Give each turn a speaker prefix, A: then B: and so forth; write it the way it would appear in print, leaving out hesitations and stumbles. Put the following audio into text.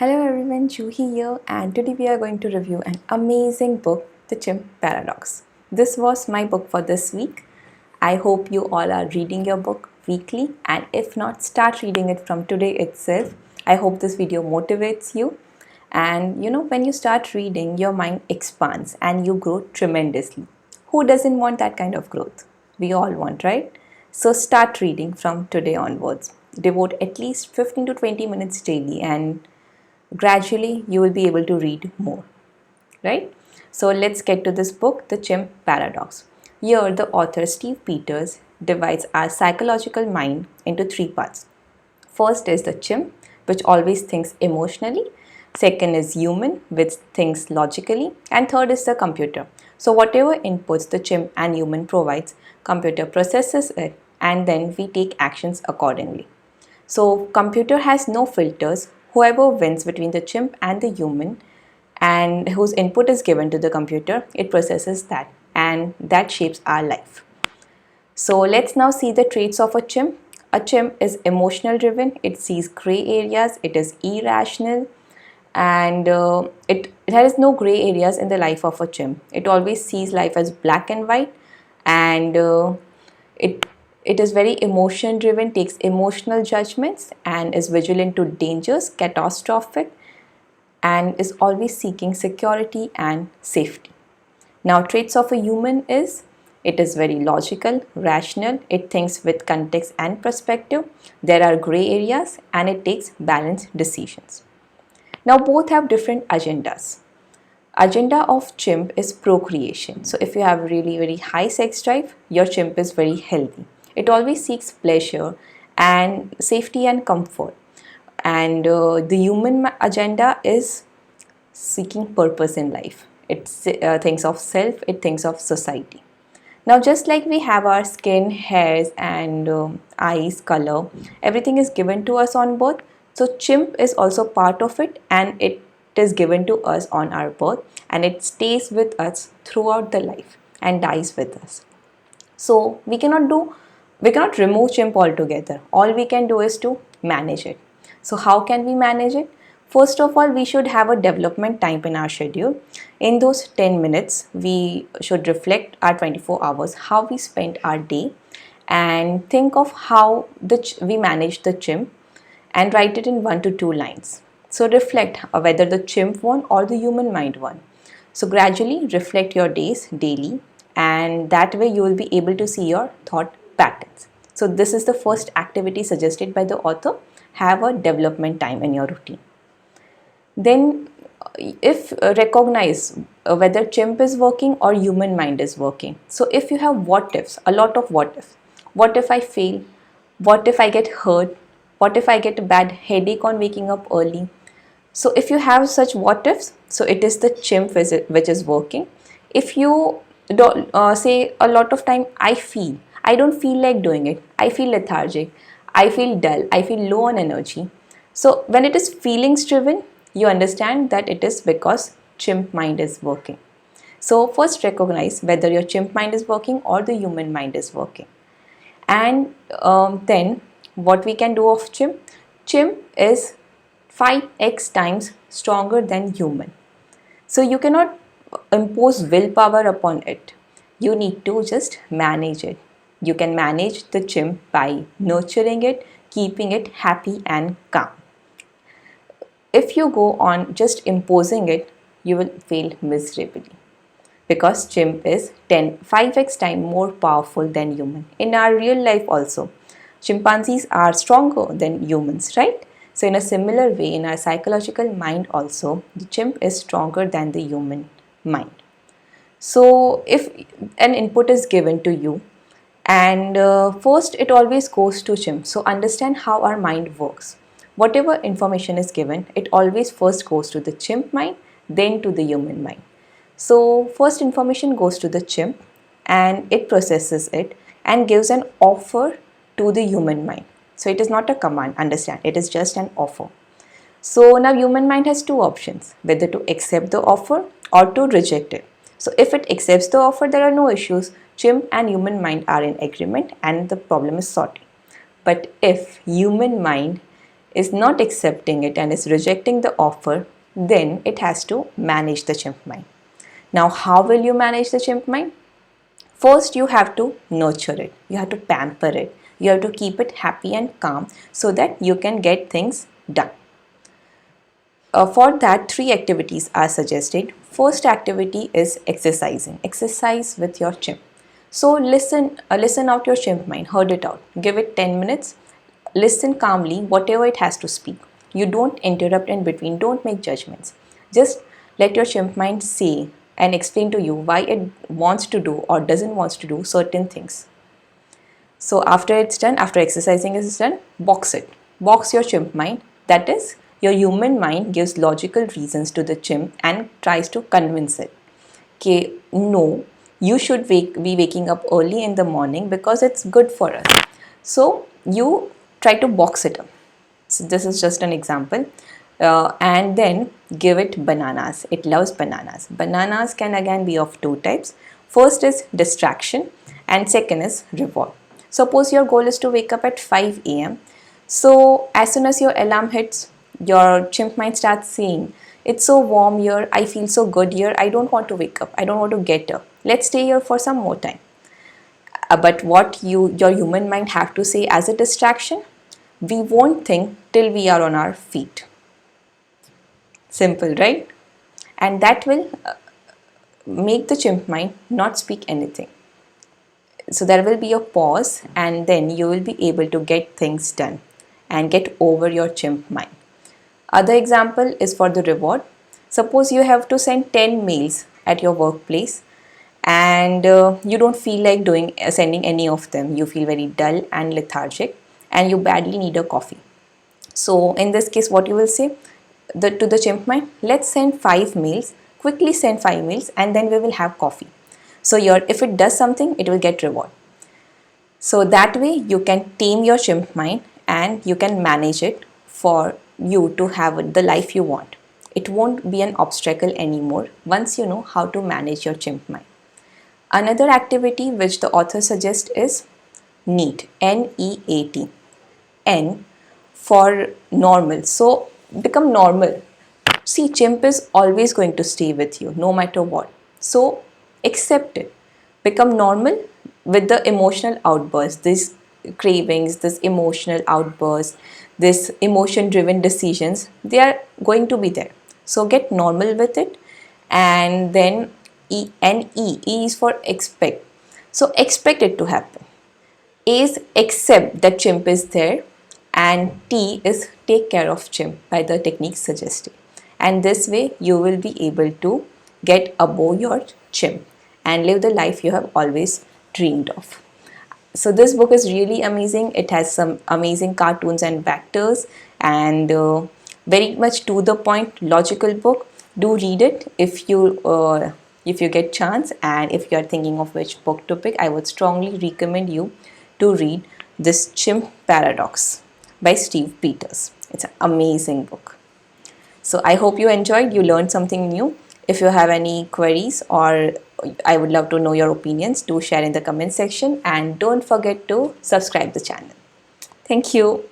A: Hello everyone, Juhi here, and today we are going to review an amazing book, The Chimp Paradox. This was my book for this week. I hope you all are reading your book weekly, and if not, start reading it from today itself. I hope this video motivates you. And when you start reading, your mind expands and you grow tremendously. Who doesn't want that kind of growth? We all want, right? So start reading from today onwards. Devote at least 15 to 20 minutes daily, and gradually you will be able to read more, right? So let's get to this book, The Chimp Paradox. Here the author Steve Peters divides our psychological mind into three parts. First is the chimp, which always thinks emotionally. Second is human, which thinks logically. And third is the computer. So whatever inputs the chimp and human provides, computer processes it, and then we take actions accordingly. So computer has no filters. Whoever wins between the chimp and the human and whose input is given to the computer, it processes that, and that shapes our life. So let's now see the traits of a chimp. A chimp is emotional driven, it sees gray areas, it is irrational, and it has no gray areas in the life of a chimp. It always sees life as black and white, and it it is very emotion driven, takes emotional judgments, and is vigilant to dangers, catastrophic, and is always seeking security and safety. Now, traits of a human is it is very logical, rational, it thinks with context and perspective, there are gray areas, and it takes balanced decisions. Now, both have different agendas. Agenda of chimp is procreation. So if you have really very high sex drive, your chimp is very healthy. It always seeks pleasure and safety and comfort. And the human agenda is seeking purpose in life. It thinks of self, it thinks of society. Now, just like we have our skin, hairs, and eyes, color, everything is given to us on birth. So chimp is also part of it, and it is given to us on our birth, and it stays with us throughout the life and dies with us. So we cannot remove chimp altogether. All we can do is to manage it. So how can we manage it? First of all, we should have a development time in our schedule. In those 10 minutes, we should reflect our 24 hours, how we spent our day, and think of how we managed the chimp, and write it in 1 to 2 lines. So reflect whether the chimp won or the human mind won. So gradually reflect your days daily, and that way you will be able to see your thought patterns. So this is the first activity suggested by the author. Have a development time in your routine. Then if recognize whether chimp is working or human mind is working. So if you have what ifs, a lot of what if I fail, what if I get hurt, what if I get a bad headache on waking up early. So if you have such what ifs, so it is the chimp which is working. If you don't say a lot of time, I don't feel like doing it, I feel lethargic, I feel dull, I feel low on energy. So when it is feelings driven, you understand that it is because chimp mind is working. So first recognize whether your chimp mind is working or the human mind is working. And then what we can do of chimp? Chimp is 5x times stronger than human. So you cannot impose willpower upon it. You need to just manage it. You can manage the chimp by nurturing it, keeping it happy and calm. If you go on just imposing it, you will fail miserably, because chimp is 5x time more powerful than human. In our real life also, chimpanzees are stronger than humans, right? So in a similar way, in our psychological mind also, the chimp is stronger than the human mind. So if an input is given to you, and first it always goes to chimp. So understand how our mind works. Whatever information is given, it always first goes to the chimp mind, then to the human mind. So first information goes to the chimp, and it processes it and gives an offer to the human mind. So it is not a command, understand, it is just an offer. So now human mind has two options, whether to accept the offer or to reject it. So if it accepts the offer, there are no issues. Chimp and human mind are in agreement and the problem is sorted. But if human mind is not accepting it and is rejecting the offer, then it has to manage the chimp mind. Now, how will you manage the chimp mind? First, you have to nurture it, you have to pamper it, you have to keep it happy and calm so that you can get things done. For that, three activities are suggested. First activity is exercising. Exercise with your chimp. So listen out your chimp mind, heard it out. Give it 10 minutes. Listen calmly, whatever it has to speak. You don't interrupt in between, don't make judgments. Just let your chimp mind say and explain to you why it wants to do or doesn't want to do certain things. So after it's done, after exercising is done, box it. Box your chimp mind. That is, your human mind gives logical reasons to the chimp and tries to convince it. Okay, no, you should be waking up early in the morning because it's good for us. So you try to box it up. So this is just an example. And then give it bananas. It loves bananas. Bananas can again be of two types. First is distraction and second is reward. Suppose your goal is to wake up at 5 a.m. So as soon as your alarm hits, your chimp mind starts saying, it's so warm here, I feel so good here, I don't want to wake up, I don't want to get up. Let's stay here for some more time. But what your human mind have to say as a distraction? We won't think till we are on our feet. Simple, right? And that will make the chimp mind not speak anything. So there will be a pause and then you will be able to get things done and get over your chimp mind. Other example is for the reward. Suppose you have to send 10 mails at your workplace and you don't feel like sending any of them. You feel very dull and lethargic and you badly need a coffee. So in this case, what you will say to the chimp mind, let's send 5 mails, quickly send 5 mails and then we will have coffee. So if it does something, it will get reward. So that way you can tame your chimp mind and you can manage it for you to have the life you want. It won't be an obstacle anymore once you know how to manage your chimp mind. Another activity which the author suggests is NEAT, N-E-A-T. N for normal. So become normal. See, chimp is always going to stay with you no matter what. So accept it. Become normal with the emotional outbursts, these cravings, this emotional outbursts, this emotion driven decisions, they are going to be there. So get normal with it. And then E is for expect. So expect it to happen. A is accept that chimp is there and T is take care of chimp by the techniques suggested. And this way you will be able to get above your chimp and live the life you have always dreamed of. So this book is really amazing. It has some amazing cartoons and vectors and very much to the point, logical book. Do read it if you get chance, and if you are thinking of which book to pick, I would strongly recommend you to read this Chimp Paradox by Steve Peters. It's an amazing book. So I hope you enjoyed, you learned something new. If you have any queries or I would love to know your opinions, do share in the comment section and don't forget to subscribe the channel. Thank you.